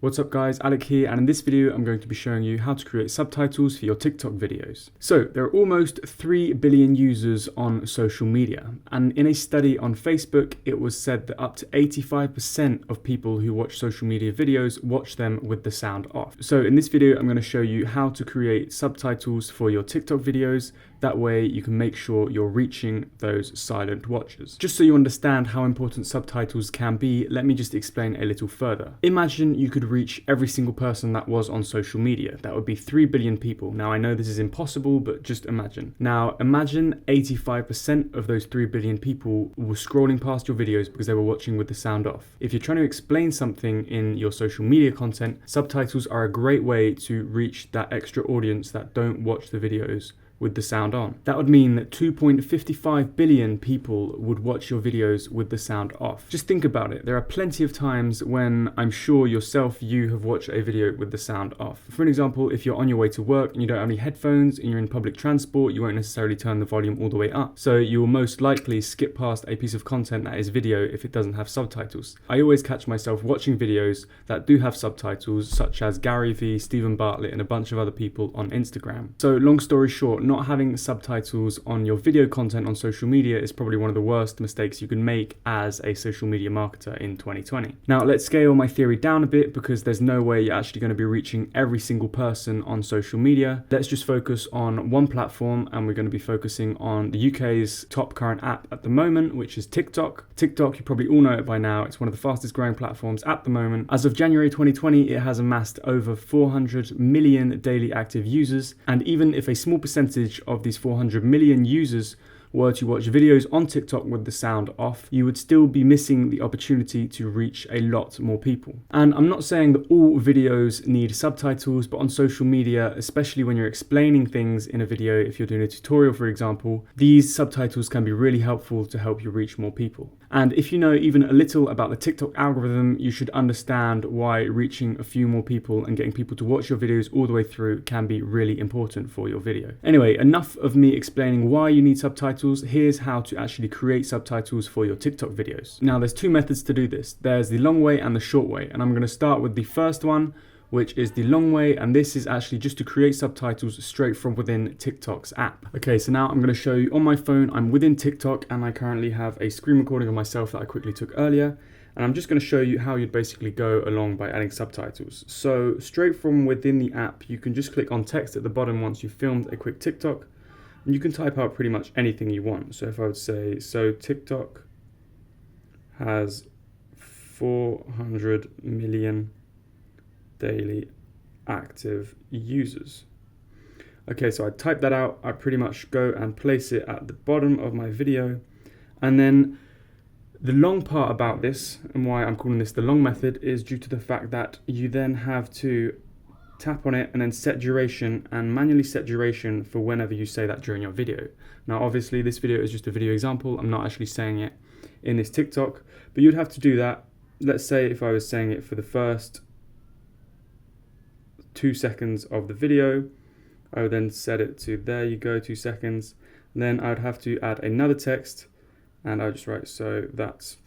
What's up guys, Alec here, and in this video I'm going to be showing you how to create subtitles for your TikTok videos. So there are almost 3 billion users on social media, and in a study on Facebook it was said that up to 85% of people who watch social media videos watch them with the sound off. So in this video I'm going to show you how to create subtitles for your TikTok videos. That way you can make sure you're reaching those silent watchers. Just so you understand how important subtitles can be, let me just explain a little further. Imagine you could reach every single person that was on social media. That would be 3 billion people. Now I know this is impossible, but just imagine. Now imagine 85% of those 3 billion people were scrolling past your videos because they were watching with the sound off. If you're trying to explain something in your social media content, subtitles are a great way to reach that extra audience that don't watch the videos with the sound on. That would mean that 2.55 billion people would watch your videos with the sound off. Just think about it. There are plenty of times when I'm sure you have watched a video with the sound off. For an example, if you're on your way to work and you don't have any headphones and you're in public transport, you won't necessarily turn the volume all the way up. So you will most likely skip past a piece of content that is video if it doesn't have subtitles. I always catch myself watching videos that do have subtitles, such as Gary Vee, Stephen Bartlett, and a bunch of other people on Instagram. So long story short, not having subtitles on your video content on social media is probably one of the worst mistakes you can make as a social media marketer in 2020. Now let's scale my theory down a bit because there's no way you're actually going to be reaching every single person on social media. Let's just focus on one platform, and we're going to be focusing on the UK's top current app at the moment, which is TikTok. TikTok, you probably all know it by now. It's one of the fastest growing platforms at the moment. As of January 2020, it has amassed over 400 million daily active users, and even if a small percentage of these 400 million users were to watch videos on TikTok with the sound off, you would still be missing the opportunity to reach a lot more people. And I'm not saying that all videos need subtitles, but on social media, especially when you're explaining things in a video, if you're doing a tutorial, for example, these subtitles can be really helpful to help you reach more people. And if you know even a little about the TikTok algorithm, you should understand why reaching a few more people and getting people to watch your videos all the way through can be really important for your video. Anyway, enough of me explaining why you need subtitles. Here's how to actually create subtitles for your TikTok videos. Now there's two methods to do this. There's the long way and the short way. And I'm going to start with the first one, which is the long way, and this is actually just to create subtitles straight from within TikTok's app. Okay, so now I'm going to show you on my phone. I'm within TikTok and I currently have a screen recording of myself that I quickly took earlier, and I'm just going to show you how you'd basically go along by adding subtitles. So straight from within the app, you can just click on text at the bottom once you've filmed a quick TikTok, and you can type out pretty much anything you want. So if I would say, so TikTok has 400 million daily active users. Okay, so I type that out. I pretty much go and place it at the bottom of my video. And then the long part about this, and why I'm calling this the long method, is due to the fact that you then have to tap on it and then set duration and manually set duration for whenever you say that during your video. Now obviously this video is just a video example. I'm not actually saying it in this TikTok, but you'd have to do that. Let's say if I was saying it for the first 2 seconds of the video, I would then set it to, there you go, 2 seconds. And then I would have to add another text, and I would just write, so that's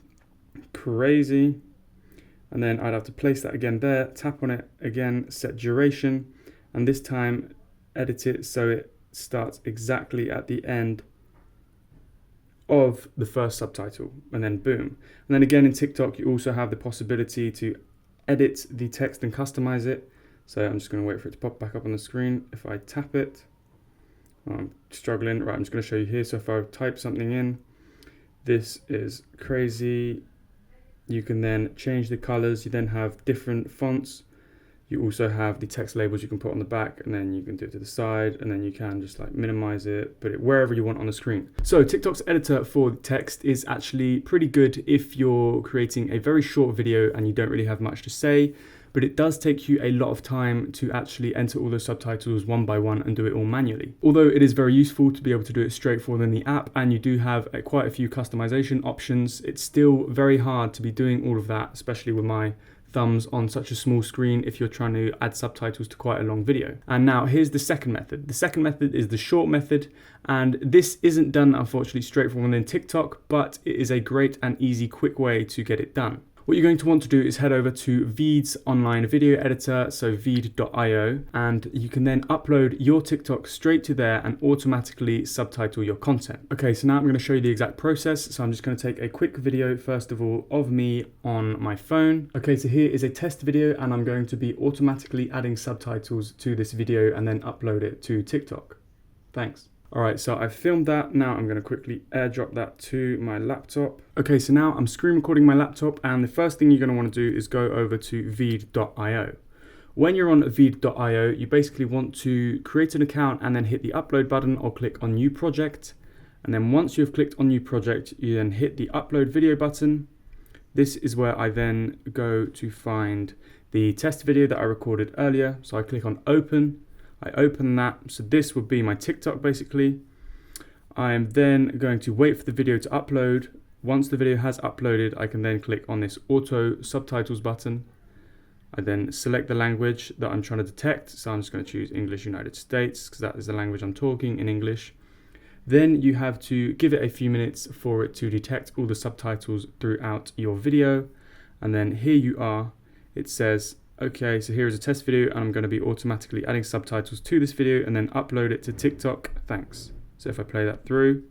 crazy. And then I'd have to place that again there, tap on it again, set duration, and this time edit it so it starts exactly at the end of the first subtitle, and then boom. And then again in TikTok, you also have the possibility to edit the text and customize it. So I'm just going to wait for it to pop back up on the screen. If I tap it, I'm struggling. Right, I'm just going to show you here. So if I type something in, this is crazy. You can then change the colors. You then have different fonts. You also have the text labels you can put on the back, and then you can do it to the side, and then you can just like minimize it, put it wherever you want on the screen. So TikTok's editor for the text is actually pretty good if you're creating a very short video and you don't really have much to say, but it does take you a lot of time to actually enter all those subtitles one by one and do it all manually. Although it is very useful to be able to do it straight from within the app, and you do have quite a few customization options, it's still very hard to be doing all of that, especially with my thumbs on such a small screen if you're trying to add subtitles to quite a long video. And now here's the second method. The second method is the short method, and this isn't done unfortunately straight from within TikTok, but it is a great and easy quick way to get it done. What you're going to want to do is head over to Veed's online video editor, so veed.io, and you can then upload your TikTok straight to there and automatically subtitle your content. Okay, so now I'm going to show you the exact process. So I'm just going to take a quick video, first of all, of me on my phone. Okay, so here is a test video, and I'm going to be automatically adding subtitles to this video and then upload it to TikTok. Thanks. All right, so I've filmed that. Now I'm going to quickly airdrop that to my laptop. Okay, so now I'm screen recording my laptop, and the first thing you're going to want to do is go over to veed.io. When you're on veed.io, you basically want to create an account and then hit the upload button or click on new project. And then once you've clicked on new project, you then hit the upload video button. This is where I then go to find the test video that I recorded earlier. So I click on open. I open that, so this would be my TikTok basically. I am then going to wait for the video to upload. Once the video has uploaded, I can then click on this auto subtitles button. I then select the language that I'm trying to detect, so I'm just going to choose English United States because that is the language I'm talking in English. Then you have to give it a few minutes for it to detect all the subtitles throughout your video, and then here you are. It says, okay, so here is a test video, and I'm going to be automatically adding subtitles to this video and then upload it to TikTok. Thanks. So if I play that through,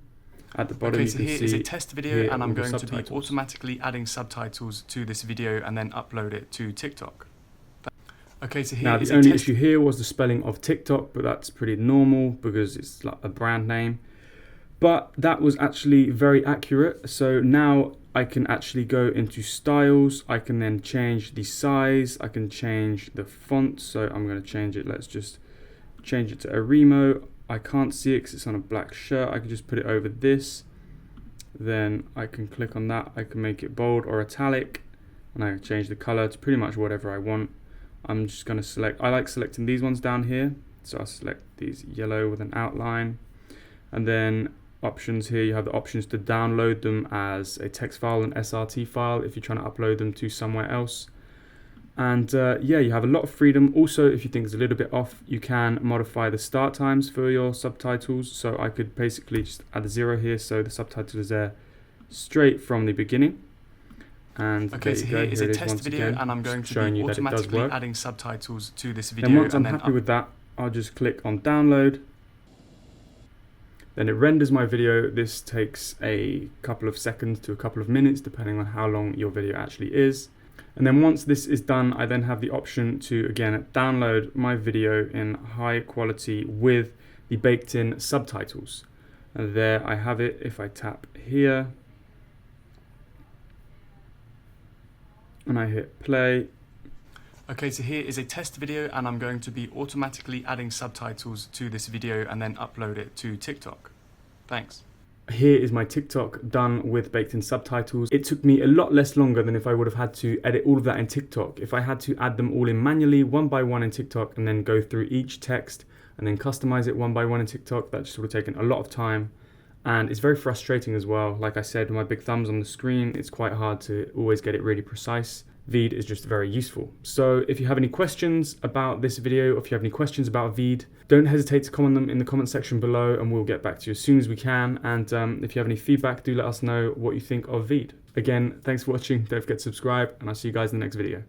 at the bottom you can see. Okay, so here is a test video, and I'm going to be automatically adding subtitles to this video and then upload it to TikTok. Okay, so here is a test. Now the only issue here was the spelling of TikTok, but that's pretty normal because it's like a brand name. But that was actually very accurate. So now I can actually go into styles. I can then change the size. I can change the font. So I'm going to change it. Let's just change it to Arimo. I can't see it because it's on a black shirt. I can just put it over this. Then I can click on that. I can make it bold or italic. And I can change the color to pretty much whatever I want. I'm just going to select, I like selecting these ones down here. So I'll select these yellow with an outline. And then options here, you have the options to download them as a text file, an SRT file, if you're trying to upload them to somewhere else. And yeah, you have a lot of freedom. Also, if you think it's a little bit off, you can modify the start times for your subtitles. So I could basically just add a 0 here, so the subtitle is there straight from the beginning. And okay, so here is a test video, and I'm going to be automatically adding subtitles to this video. And once I'm happy with that, I'll just click on download. Then it renders my video. This takes a couple of seconds to a couple of minutes, depending on how long your video actually is. And then once this is done, I then have the option to, again, download my video in high quality with the baked in subtitles. And there I have it. If I tap here and I hit play. Okay, so here is a test video, and I'm going to be automatically adding subtitles to this video and then upload it to TikTok. Thanks. Here is my TikTok done with baked in subtitles. It took me a lot less longer than if I would have had to edit all of that in TikTok. If I had to add them all in manually, one by one in TikTok, and then go through each text and then customize it one by one in TikTok, that just would have taken a lot of time. And it's very frustrating as well. Like I said, with my big thumbs on the screen, it's quite hard to always get it really precise. Veed is just very useful. So if you have any questions about this video, or if you have any questions about Veed, don't hesitate to comment them in the comment section below, and we'll get back to you as soon as we can. And if you have any feedback, do let us know what you think of Veed. Again, thanks for watching. Don't forget to subscribe, and I'll see you guys in the next video.